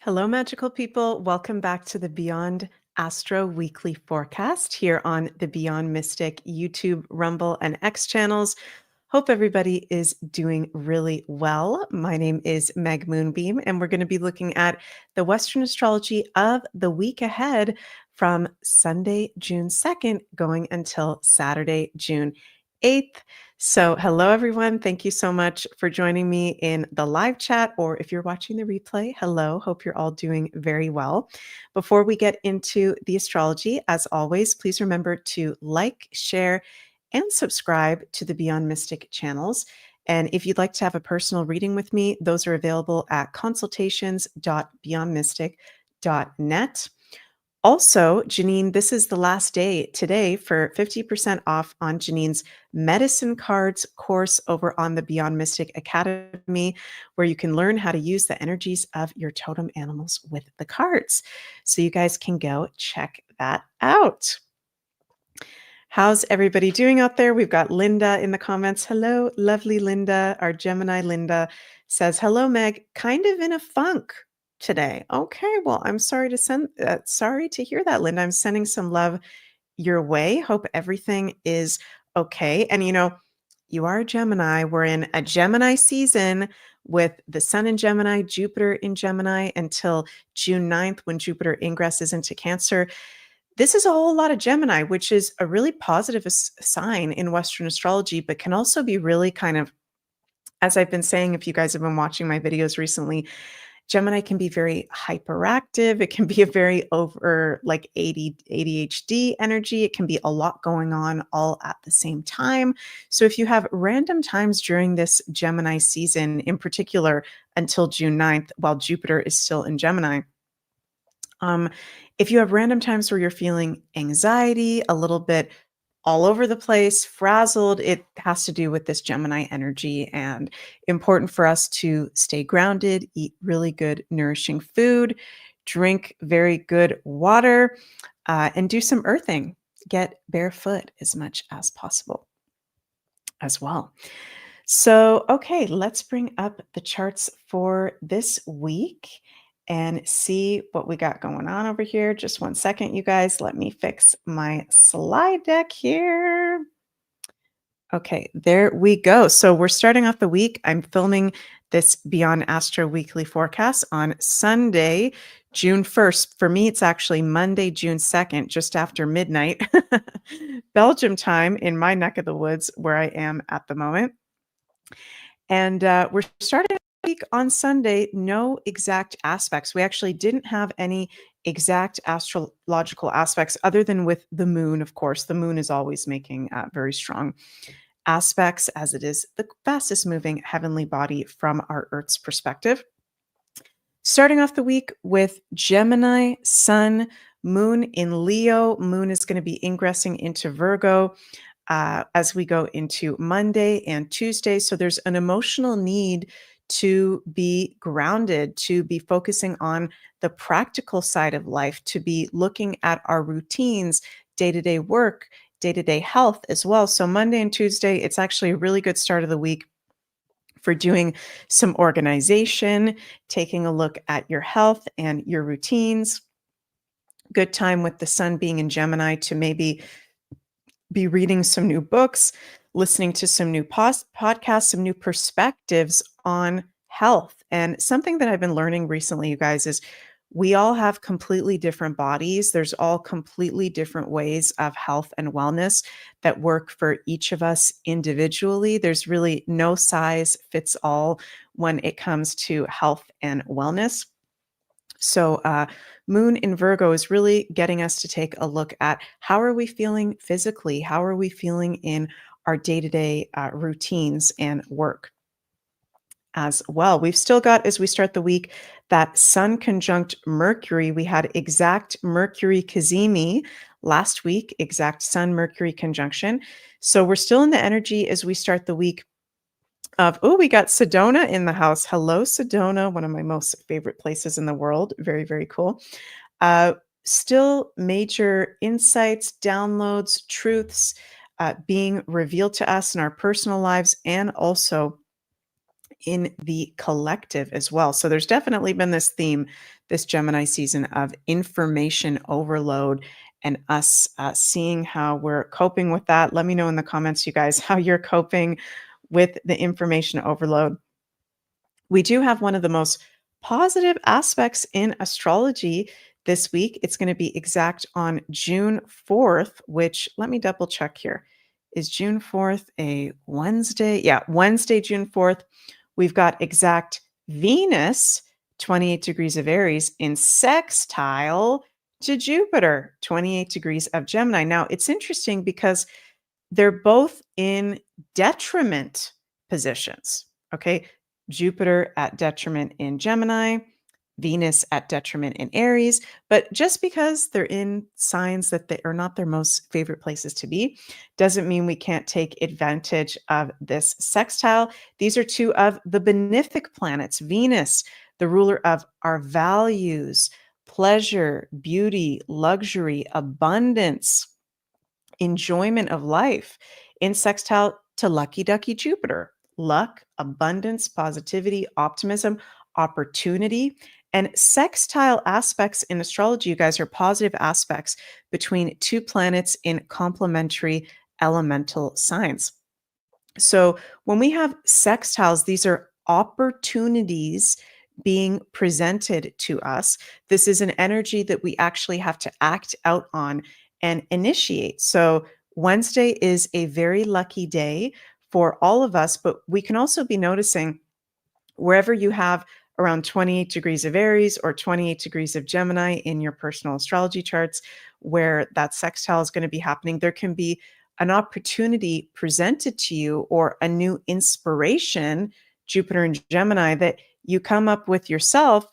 Hello, magical people. Welcome back to the Beyond Astro weekly forecast here on the Beyond Mystic YouTube, Rumble, and X channels. Hope everybody is doing really well. My name is Meg Moonbeam, and we're going to be looking at the Western astrology of the week ahead from Sunday, June 2nd, going until Saturday, June 8th. So, hello, everyone. Thank you so much for joining me in the live chat, or if you're watching the replay, hello. Hope you're all doing very well. Before we get into the astrology, as always, please remember to like, share, and subscribe to the Beyond Mystic channels. And if you'd like to have a personal reading with me, those are available at consultations.beyondmystic.net. Also, Janine, this is the last day today for 50% off on Janine's Medicine Cards course over on the Beyond Mystic Academy, where you can learn how to use the energies of your totem animals with the cards. So you guys can go check that out. How's everybody doing out there? We've got Linda in the comments. Hello, lovely Linda. Our Gemini Linda says, hello, Meg. Kind of in a funk today. Okay, well, I'm sorry to hear that, Linda. I'm sending some love your way. Hope everything is okay. And you are a Gemini. We're in a Gemini season with the Sun in Gemini, Jupiter in Gemini until June 9th when Jupiter ingresses into Cancer. This is a whole lot of Gemini, which is a really positive sign in Western astrology, but can also be really kind of, as I've been saying, if you guys have been watching my videos recently, Gemini can be very hyperactive. It can be a very over like ADHD energy. It can be a lot going on all at the same time. So if you have random times during this Gemini season, in particular until June 9th, while Jupiter is still in Gemini, if you have random times where you're feeling anxiety, a little bit all over the place, frazzled, it has to do with this Gemini energy, and important for us to stay grounded, eat really good, nourishing food, drink very good water, and do some earthing. Get barefoot as much as possible as well. So, okay, let's bring up the charts for this week and see what we got going on over here. Just one second, you guys. Let me fix my slide deck here. Okay, there we go. So we're starting off the week. I'm filming this Beyond Astro weekly forecast on Sunday, June 1st. For me, it's actually Monday, June 2nd, just after midnight, Belgium time in my neck of the woods where I am at the moment. And we're starting the week on Sunday, no exact aspects. We actually didn't have any exact astrological aspects other than with the moon, of course. The moon is always making very strong aspects, as it is the fastest moving heavenly body from our Earth's perspective. Starting off the week with Gemini, Sun, Moon in Leo. Moon is going to be ingressing into Virgo as we go into Monday and Tuesday. So there's an emotional need to be grounded, to be focusing on the practical side of life, to be looking at our routines, day-to-day work, day-to-day health as well. So Monday and Tuesday, it's actually a really good start of the week for doing some organization, taking a look at your health and your routines. Good time with the sun being in Gemini to maybe be reading some new books, listening to some new podcasts, some new perspectives on health. And something that I've been learning recently, you guys, is we all have completely different bodies. There's all completely different ways of health and wellness that work for each of us individually. There's really no size fits all when it comes to health and wellness. So Moon in Virgo is really getting us to take a look at how are we feeling physically? How are we feeling in our day-to-day routines and work as well? We've still got, as we start the week, that Sun conjunct Mercury. We had exact Mercury Cazimi last week, exact Sun Mercury conjunction. So we're still in the energy as we start the week of, oh, we got Sedona in the house. Hello, Sedona, one of my most favorite places in the world. Very, very cool. Still major insights, downloads, truths being revealed to us in our personal lives and also in the collective as well. So there's definitely been this theme this Gemini season of information overload and us seeing how we're coping with that. Let me know in the comments, you guys, how you're coping with the information overload. We do have one of the most positive aspects in astrology this week. It's going to be exact on June 4th, which let me double check here. Is June 4th a Wednesday? Yeah, Wednesday, June 4th. We've got exact Venus, 28 degrees of Aries, in sextile to Jupiter, 28 degrees of Gemini. Now, it's interesting because they're both in detriment positions. Okay. Jupiter at detriment in Gemini, Venus at detriment in Aries. But just because they're in signs that they are not their most favorite places to be, doesn't mean we can't take advantage of this sextile. These are two of the benefic planets. Venus, the ruler of our values, pleasure, beauty, luxury, abundance, enjoyment of life, in sextile to lucky ducky Jupiter. Luck, abundance, positivity, optimism, opportunity. And sextile aspects in astrology, you guys, are positive aspects between two planets in complementary elemental signs. So when we have sextiles, these are opportunities being presented to us. This is an energy that we actually have to act out on and initiate. So Wednesday is a very lucky day for all of us, but we can also be noticing wherever you have around 28 degrees of Aries or 28 degrees of Gemini in your personal astrology charts, where that sextile is going to be happening, there can be an opportunity presented to you or a new inspiration, Jupiter and Gemini, that you come up with yourself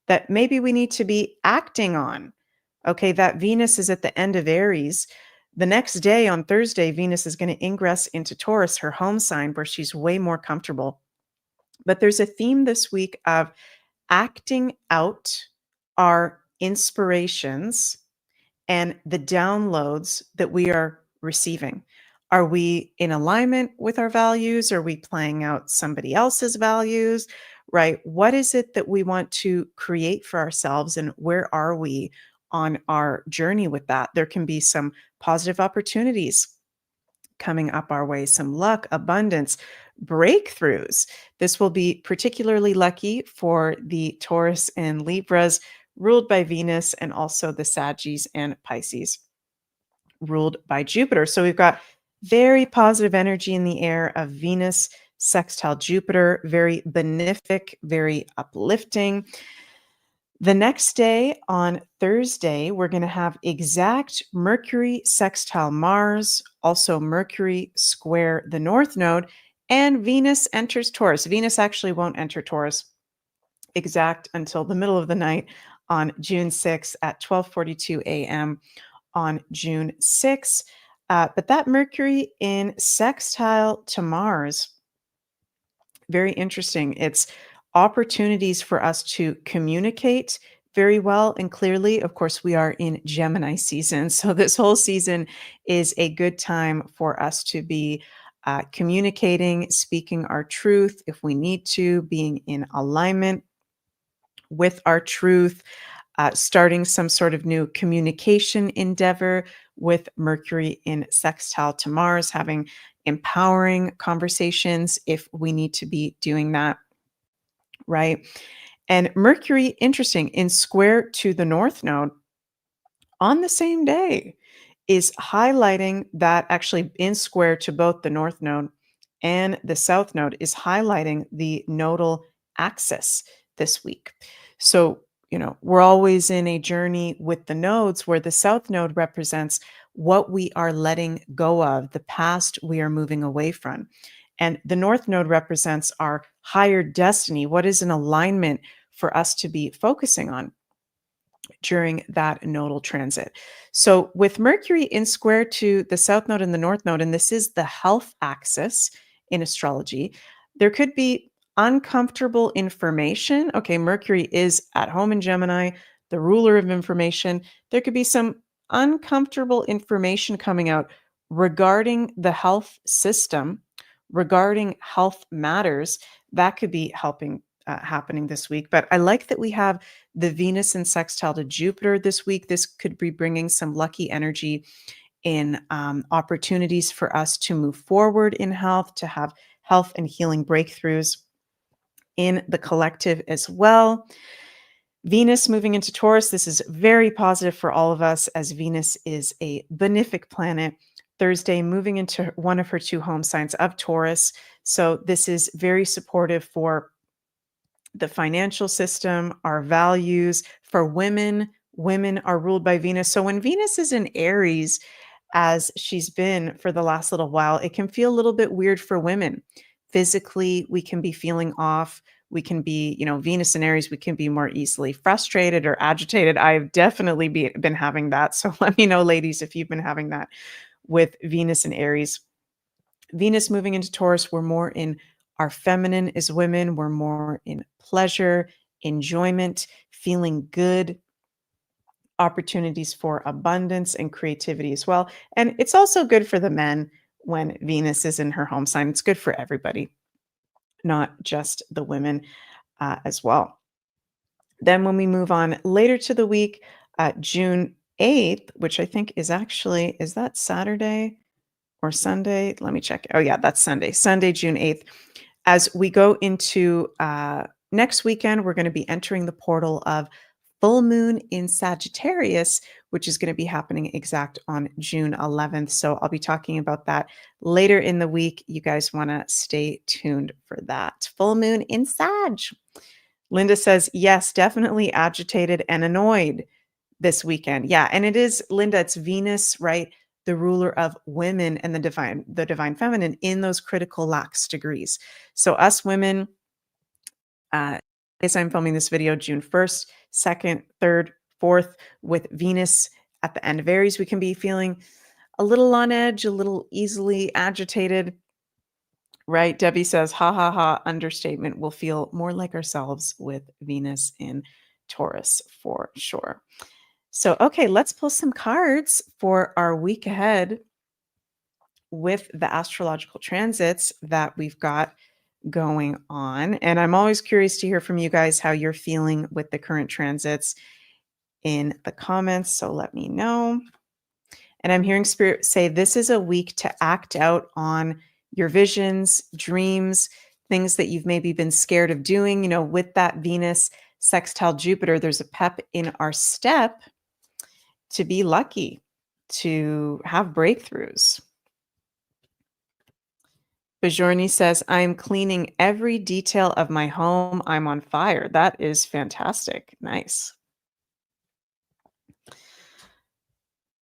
that maybe we need to be acting on. Okay, that Venus is at the end of Aries. The next day on Thursday, Venus is going to ingress into Taurus, her home sign, where she's way more comfortable. But there's a theme this week of acting out our inspirations and the downloads that we are receiving. Are we in alignment with our values? Are we playing out somebody else's values? Right? What is it that we want to create for ourselves, and where are we on our journey with that? There can be some positive opportunities coming up our way, some luck, abundance, breakthroughs. This will be particularly lucky for the Taurus and Libras ruled by Venus, and also the Saggies and Pisces ruled by Jupiter. So we've got very positive energy in the air of Venus sextile Jupiter, very benefic, very uplifting. The next day, on Thursday, we're going to have exact Mercury sextile Mars, also Mercury square the North Node, and Venus enters Taurus. Venus actually won't enter Taurus exact until the middle of the night on June 6th at 12:42 a.m. on June 6th. But that Mercury in sextile to Mars, very interesting. It's opportunities for us to communicate very well and clearly. Of course, we are in Gemini season. So this whole season is a good time for us to be communicating, speaking our truth if we need to, being in alignment with our truth, starting some sort of new communication endeavor with Mercury in sextile to Mars, having empowering conversations if we need to be doing that, right? And Mercury, interesting, in square to the North Node on the same day is highlighting that, actually in square to both the North Node and the South Node, is highlighting the nodal axis this week. So, we're always in a journey with the nodes where the South Node represents what we are letting go of, the past we are moving away from. And the North Node represents our higher destiny, what is an alignment for us to be focusing on during that nodal transit. So with Mercury in square to the South Node and the North Node, and this is the health axis in astrology, there could be uncomfortable information. Okay, Mercury is at home in Gemini, the ruler of information. There could be some uncomfortable information coming out regarding the health system, regarding health matters, that could be helping happening this week. But I like that we have the Venus and sextile to Jupiter this week. This could be bringing some lucky energy in opportunities for us to move forward in health, to have health and healing breakthroughs in the collective as well. Venus moving into Taurus, this is very positive for all of us as Venus is a benefic planet. Thursday moving into one of her two home signs of Taurus. So this is very supportive for the financial system, our values. For women, women are ruled by Venus. So when Venus is in Aries, as she's been for the last little while, it can feel a little bit weird for women. Physically, we can be feeling off. We can be, Venus and Aries, we can be more easily frustrated or agitated. I've definitely been having that. So let me know, ladies, if you've been having that with Venus and Aries. Venus moving into Taurus, we're more in our feminine as women. We're more in pleasure, enjoyment, feeling good, opportunities for abundance and creativity as well. And it's also good for the men when Venus is in her home sign. It's good for everybody, not just the women as well. Then when we move on later to the week, June 8th, which I think is actually, is that Saturday or Sunday? Let me check. Oh yeah, that's Sunday. Sunday, June 8th. As we go into next weekend, we're going to be entering the portal of full moon in Sagittarius, which is going to be happening exact on June 11th. So I'll be talking about that later in the week. You guys want to stay tuned for that. Full moon in Sag. Linda says, yes, definitely agitated and annoyed this weekend. Yeah, and it is, Linda, it's Venus, right? The ruler of women and the divine feminine in those critical lax degrees. So us women, as I'm filming this video, June 1st, 2nd, 3rd, 4th, with Venus at the end of Aries, we can be feeling a little on edge, a little easily agitated, right? Debbie says, ha ha ha, understatement. We'll feel more like ourselves with Venus in Taurus for sure. So, okay, let's pull some cards for our week ahead with the astrological transits that we've got going on. And I'm always curious to hear from you guys how you're feeling with the current transits in the comments. So let me know. And I'm hearing Spirit say this is a week to act out on your visions, dreams, things that you've maybe been scared of doing. With that Venus sextile Jupiter, there's a pep in our step to be lucky, to have breakthroughs. Bajorni says, I'm cleaning every detail of my home. I'm on fire. That is fantastic. Nice.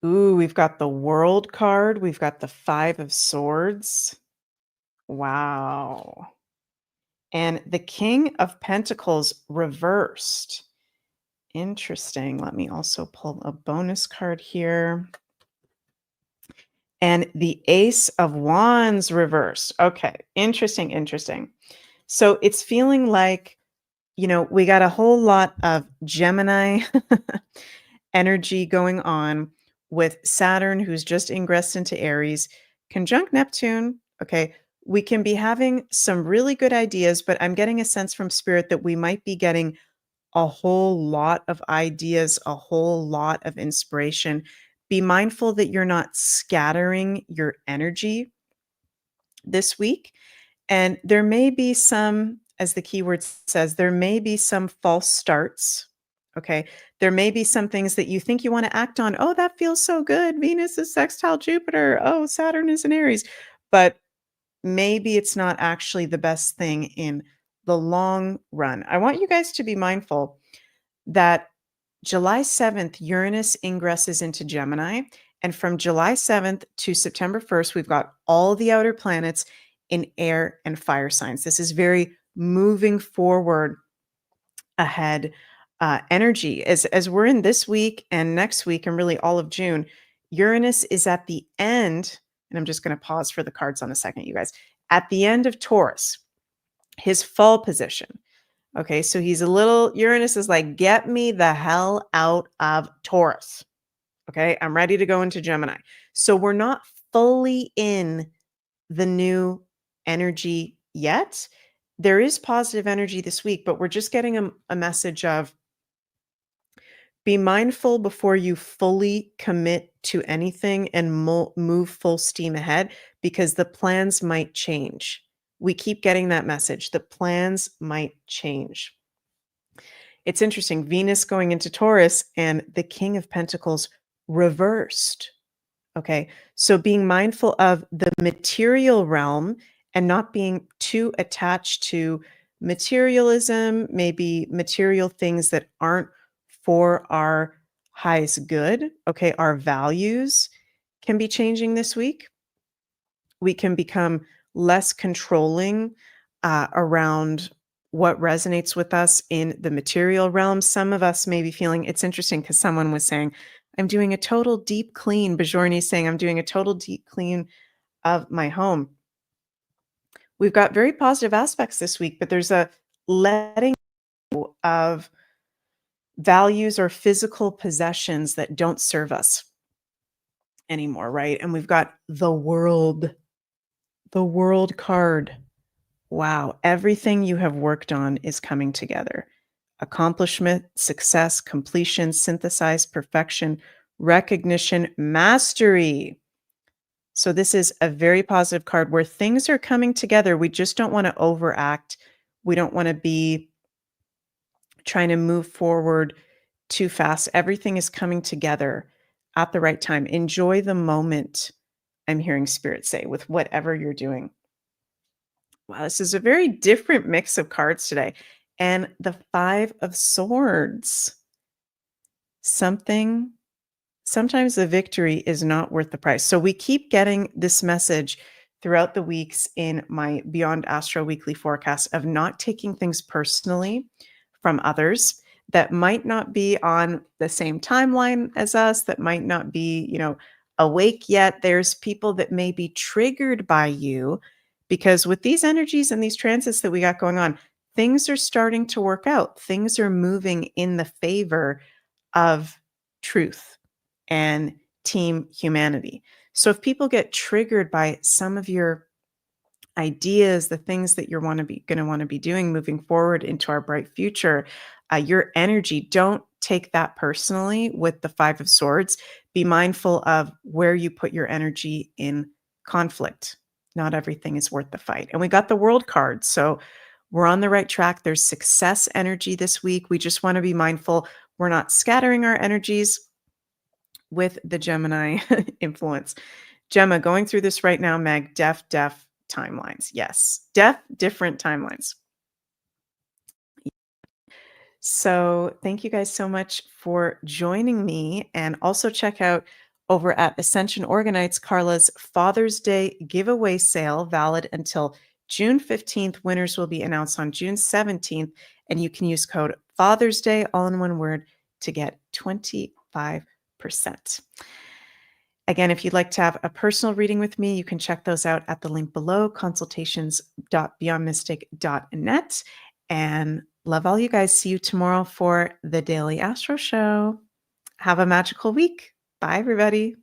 Ooh, we've got the World card. We've got the Five of Swords. Wow. And the King of Pentacles reversed. Interesting. Let me also pull a bonus card here. And the Ace of Wands reversed. Okay, interesting, interesting. So it's feeling like, we got a whole lot of Gemini energy going on with Saturn, who's just ingressed into Aries, conjunct Neptune. Okay, we can be having some really good ideas, but I'm getting a sense from Spirit that we might be getting a whole lot of ideas, a whole lot of inspiration. Be mindful that you're not scattering your energy this week. And there may be some, as the keyword says, there may be some false starts. Okay. There may be some things that you think you want to act on. Oh, that feels so good. Venus is sextile Jupiter. Oh, Saturn is in Aries. But maybe it's not actually the best thing in the long run. I want you guys to be mindful that July 7th, Uranus ingresses into Gemini. And from July 7th to September 1st, we've got all the outer planets in air and fire signs. This is very moving forward ahead energy. As we're in this week and next week and really all of June, Uranus is at the end, and I'm just going to pause for the cards on a second, you guys. At the end of Taurus, his fall position. Okay, so Uranus is like, get me the hell out of Taurus. Okay, I'm ready to go into Gemini. So we're not fully in the new energy yet. there is positive energy this week, but we're just getting a message of be mindful before you fully commit to anything and move full steam ahead because the plans might change. We keep getting that message. The plans might change. It's interesting. Venus going into Taurus and the King of Pentacles reversed. Okay. So being mindful of the material realm and not being too attached to materialism, maybe material things that aren't for our highest good. Okay. Our values can be changing this week. We can become less controlling around what resonates with us in the material realm. Some of us may be feeling it's interesting because someone was saying, I'm doing a total deep clean. Bajorni is saying, I'm doing a total deep clean of my home. We've got very positive aspects this week, but there's a letting go of values or physical possessions that don't serve us anymore, right? And we've got the world card. Wow, everything you have worked on is coming together. Accomplishment, success, completion, synthesize, perfection, recognition, mastery. So this is a very positive card where things are coming together. We just don't want to overact. We don't want to be trying to move forward too fast. Everything is coming together at the right time. Enjoy the moment, I'm hearing Spirit say, with whatever you're doing. Wow, this is a very different mix of cards today. And the 5 of Swords. Something Sometimes the victory is not worth the price. So we keep getting this message throughout the weeks in my Beyond Astro weekly forecast of not taking things personally from others that might not be on the same timeline as us, that might not be, awake yet. There's people that may be triggered by you because with these energies and these transits that we got going on, things are starting to work out. Things are moving in the favor of truth and team humanity. So if people get triggered by some of your ideas, the things that you're going to want to be doing moving forward into our bright future, your energy, don't take that personally with the 5 of Swords. Be mindful of where you put your energy in conflict. Not everything is worth the fight. And we got the World card. So we're on the right track. There's success energy this week. We just want to be mindful. We're not scattering our energies with the Gemini influence. Gemma, going through this right now, Meg, def timelines. Yes, different timelines. So thank you guys so much for joining me. And also check out over at Ascension Organites, Carla's Father's Day giveaway sale, valid until June 15th. Winners will be announced on June 17th. And you can use code Father's Day, all in one word, to get 25%. Again, if you'd like to have a personal reading with me, you can check those out at the link below, consultations.beyondmystic.net. And love all you guys. See you tomorrow for the Daily Astro Show. Have a magical week. Bye, everybody.